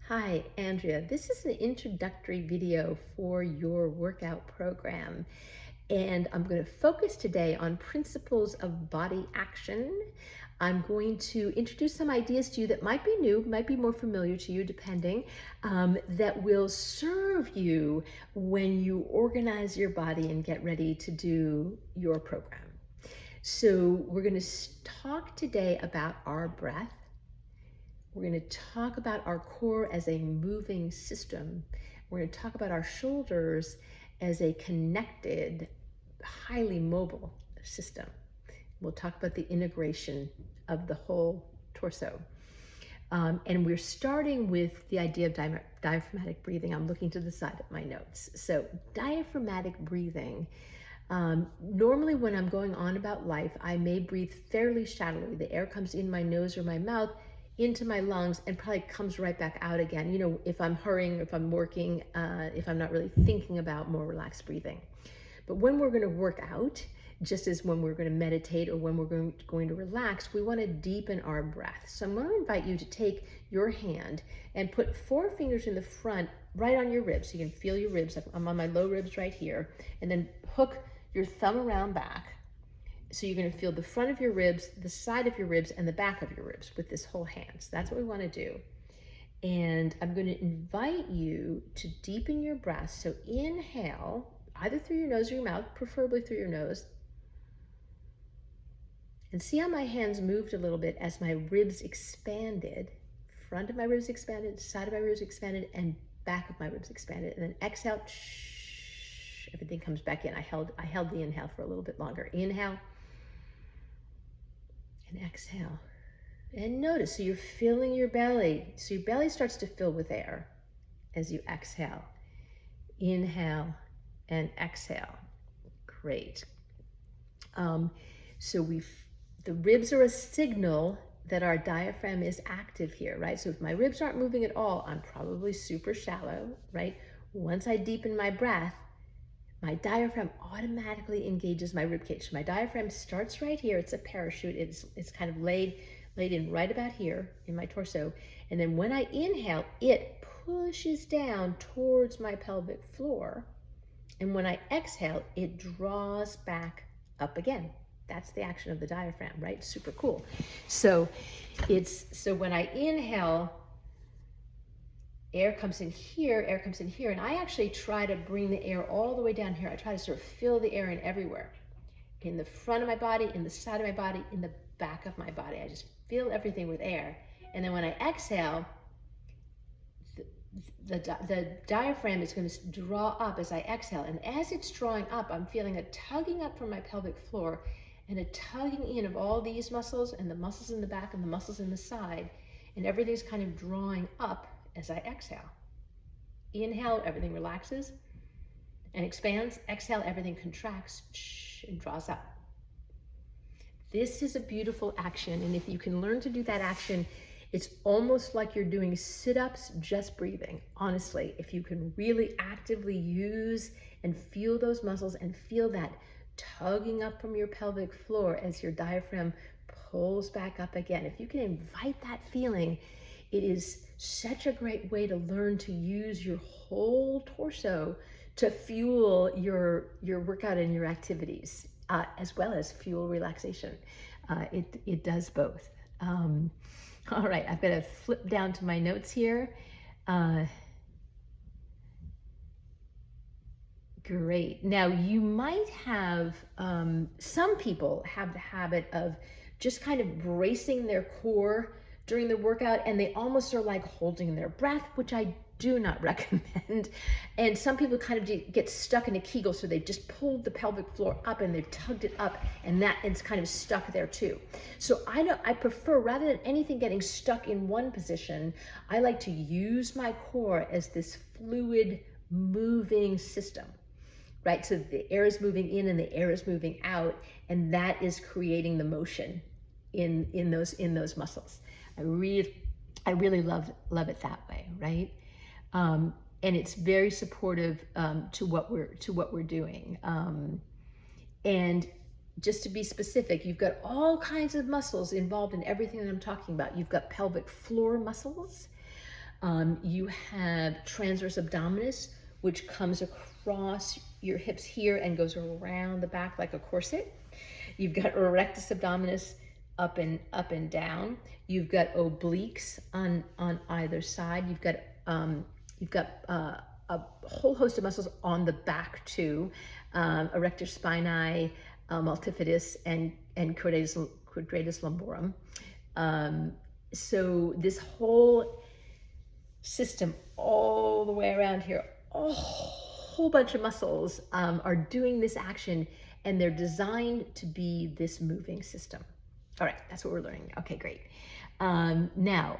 Hi, Andrea. This is an introductory video for your workout program. And I'm going to focus today on principles of body action. I'm going to introduce some ideas to you that might be new, might be more familiar to you, depending, that will serve you when you organize your body and get ready to do your program. So we're going to talk today about our breath. We're going to talk about our core as a moving system. We're going to talk about our shoulders as a connected, highly mobile system. We'll talk about the integration of the whole torso. And we're starting with the idea of diaphragmatic breathing. I'm looking to the side of my notes. So diaphragmatic breathing. Normally when I'm going on about life, I may breathe fairly shallowly. The air comes in my nose or my mouth, into my lungs, and probably comes right back out again. You know, if I'm hurrying, if I'm working, if I'm not really thinking about more relaxed breathing. But when we're going to work out, just as when we're going to meditate or when we're going to relax, we want to deepen our breath. So I'm going to invite you to take your hand and put 4 fingers in the front, right on your ribs. So you can feel your ribs. I'm on my low ribs right here. And then hook your thumb around back. So you're going to feel the front of your ribs, the side of your ribs, and the back of your ribs with this whole hand. So that's what we want to do. And I'm going to invite you to deepen your breath. So inhale, either through your nose or your mouth, preferably through your nose. And see how my hands moved a little bit as my ribs expanded. Front of my ribs expanded, side of my ribs expanded, and back of my ribs expanded. And then exhale, everything comes back in. I held the inhale for a little bit longer. Inhale. And exhale. And notice, so you're filling your belly. So your belly starts to fill with air as you exhale. Inhale and exhale. Great. So the ribs are a signal that our diaphragm is active here, right? So if my ribs aren't moving at all, I'm probably super shallow, right? Once I deepen my breath, my diaphragm automatically engages my rib cage. My diaphragm starts right here. It's a parachute. It's kind of laid in right about here in my torso. And then when I inhale, it pushes down towards my pelvic floor. And when I exhale, it draws back up again. That's the action of the diaphragm, right? Super cool. So when I inhale, air comes in here, and I actually try to bring the air all the way down here. I try to sort of fill the air in everywhere. In the front of my body, in the side of my body, in the back of my body. I just fill everything with air. And then when I exhale, the diaphragm is going to draw up as I exhale. And as it's drawing up, I'm feeling a tugging up from my pelvic floor and a tugging in of all these muscles and the muscles in the back and the muscles in the side. And everything's kind of drawing up as I exhale. Inhale, everything relaxes and expands. Exhale, everything contracts and draws up. This is a beautiful action, and if you can learn to do that action, it's almost like you're doing sit-ups, just breathing. Honestly, if you can really actively use and feel those muscles and feel that tugging up from your pelvic floor as your diaphragm pulls back up again, if you can invite that feeling, it is such a great way to learn to use your whole torso to fuel your workout and your activities, as well as fuel relaxation. It does both. All right, I've got to flip down to my notes here. Great. Now you might have, some people have the habit of just kind of bracing their core during the workout, and they almost are like holding their breath, which I do not recommend. And some people kind of get stuck in a Kegel, so they've just pulled the pelvic floor up and they've tugged it up, and it's kind of stuck there too. So I prefer, rather than anything getting stuck in one position, I like to use my core as this fluid moving system, right? So the air is moving in and the air is moving out, and that is creating the motion in those muscles. I really love it that way, right? And it's very supportive to what we're doing. And just to be specific, you've got all kinds of muscles involved in everything that I'm talking about. You've got pelvic floor muscles, You have transverse abdominis, which comes across your hips here and goes around the back like a corset. You've got rectus abdominis, up and down. You've got obliques on either side. You've got a whole host of muscles on the back too, erector spinae, multifidus, and quadratus lumborum. So this whole system all the way around here, a whole bunch of muscles are doing this action, and they're designed to be this moving system. All right, that's what we're learning. Okay, great. Now,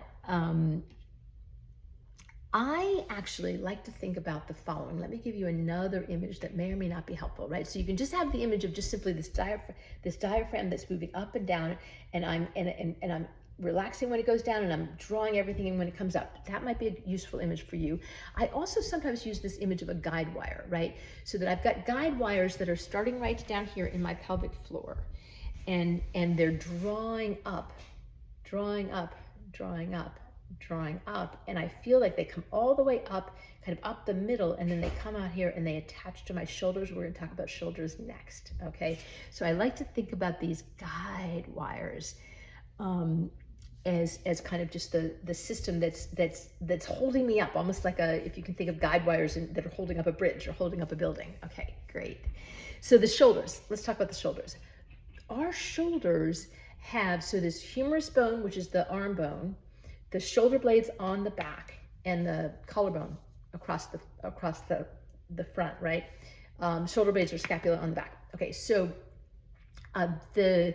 I actually like to think about the following. Let me give you another image that may or may not be helpful, right? So you can just have the image of just simply this diaphragm that's moving up and down, and I'm relaxing when it goes down, and I'm drawing everything in when it comes up. That might be a useful image for you. I also sometimes use this image of a guide wire, right? So that I've got guide wires that are starting right down here in my pelvic floor, and they're drawing up, drawing up, drawing up, drawing up, and I feel like they come all the way up, kind of up the middle, and then they come out here and they attach to my shoulders. We're going to talk about shoulders next, okay? So I like to think about these guide wires as kind of just the system that's holding me up, almost like if you can think of guide wires that are holding up a bridge or holding up a building. Okay, great. So the shoulders, let's talk about the shoulders. Our shoulders have, so this humerus bone, which is the arm bone, the shoulder blades on the back, and the collarbone across the front, right? Shoulder blades or scapula on the back. Okay, so the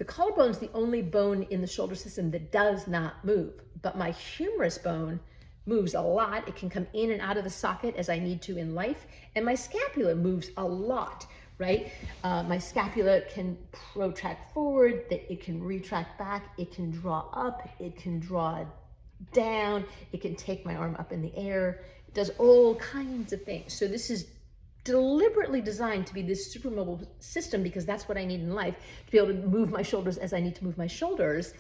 collarbone is the only bone in the shoulder system that does not move, but my humerus bone moves a lot. It can come in and out of the socket as I need to in life, and my scapula moves a lot, right? My scapula can protract forward, it can retract back, it can draw up, it can draw down, it can take my arm up in the air. It does all kinds of things. So this is deliberately designed to be this super mobile system, because that's what I need in life, to be able to move my shoulders as I need to move my shoulders.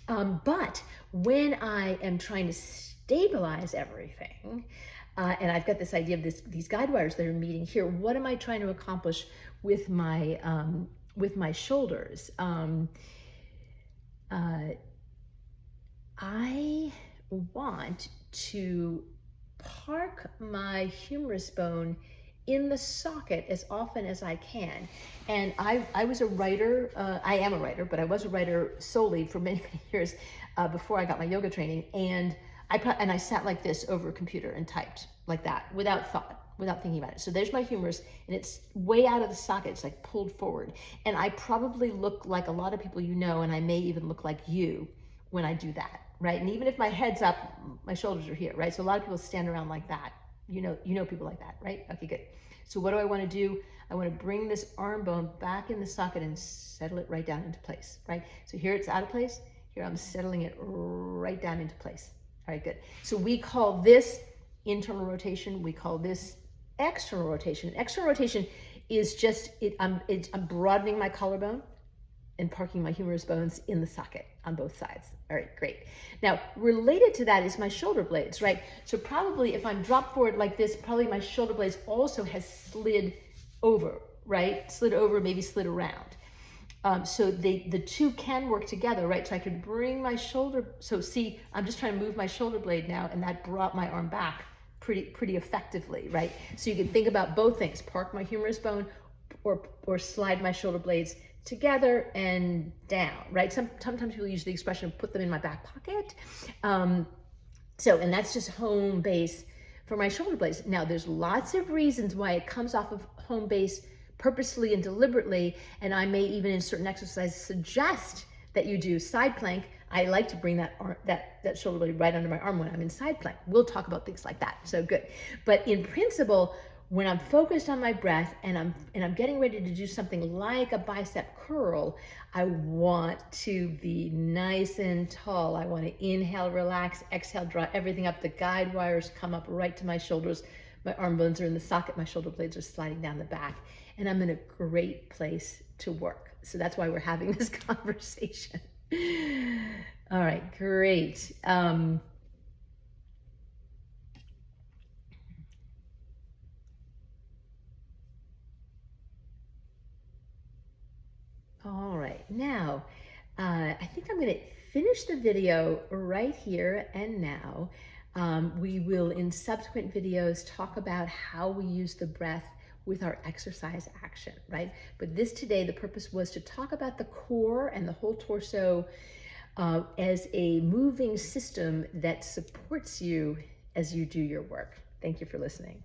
But when I am trying to stabilize everything, and I've got this idea of these guide wires that are meeting here, what am I trying to accomplish with my shoulders? I want to park my humerus bone in the socket as often as I can. And I was a writer, I am a writer, but I was a writer solely for many, many years before I got my yoga training. And I sat like this over a computer and typed like that without thought, without thinking about it. So there's my humerus, and it's way out of the socket. It's like pulled forward. And I probably look like a lot of people you know, and I may even look like you when I do that, right? And even if my head's up, my shoulders are here, right? So a lot of people stand around like that. You know people like that, right? Okay, good. So what do I want to do? I want to bring this arm bone back in the socket and settle it right down into place, right? So here it's out of place. Here I'm settling it right down into place. All right, good. So we call this internal rotation. We call this external rotation. External rotation is just, I'm broadening my collarbone and parking my humerus bones in the socket on both sides. All right, great. Now, related to that is my shoulder blades, right? So probably if I'm dropped forward like this, probably my shoulder blades also has slid over, right? Slid over, maybe slid around. So the two can work together, right? So I could bring my shoulder, so see, I'm just trying to move my shoulder blade now, and that brought my arm back pretty effectively, right? So you can think about both things, park my humerus bone or slide my shoulder blades together and down, right? Sometimes people use the expression, put them in my back pocket. And that's just home base for my shoulder blades. Now, there's lots of reasons why it comes off of home base purposely and deliberately, and I may even in certain exercises suggest that you do side plank. I like to bring that shoulder blade right under my arm when I'm in side plank. We'll talk about things like that, so good. But in principle, when I'm focused on my breath and I'm getting ready to do something like a bicep curl, I want to be nice and tall. I want to inhale, relax, exhale, draw everything up. The guide wires come up right to my shoulders. My arm bones are in the socket. My shoulder blades are sliding down the back. And I'm in a great place to work. So that's why we're having this conversation. All right, great. All right, now I think I'm going to finish the video right here and now. We will, in subsequent videos, talk about how we use the breath with our exercise action, right? But this today, the purpose was to talk about the core and the whole torso as a moving system that supports you as you do your work. Thank you for listening.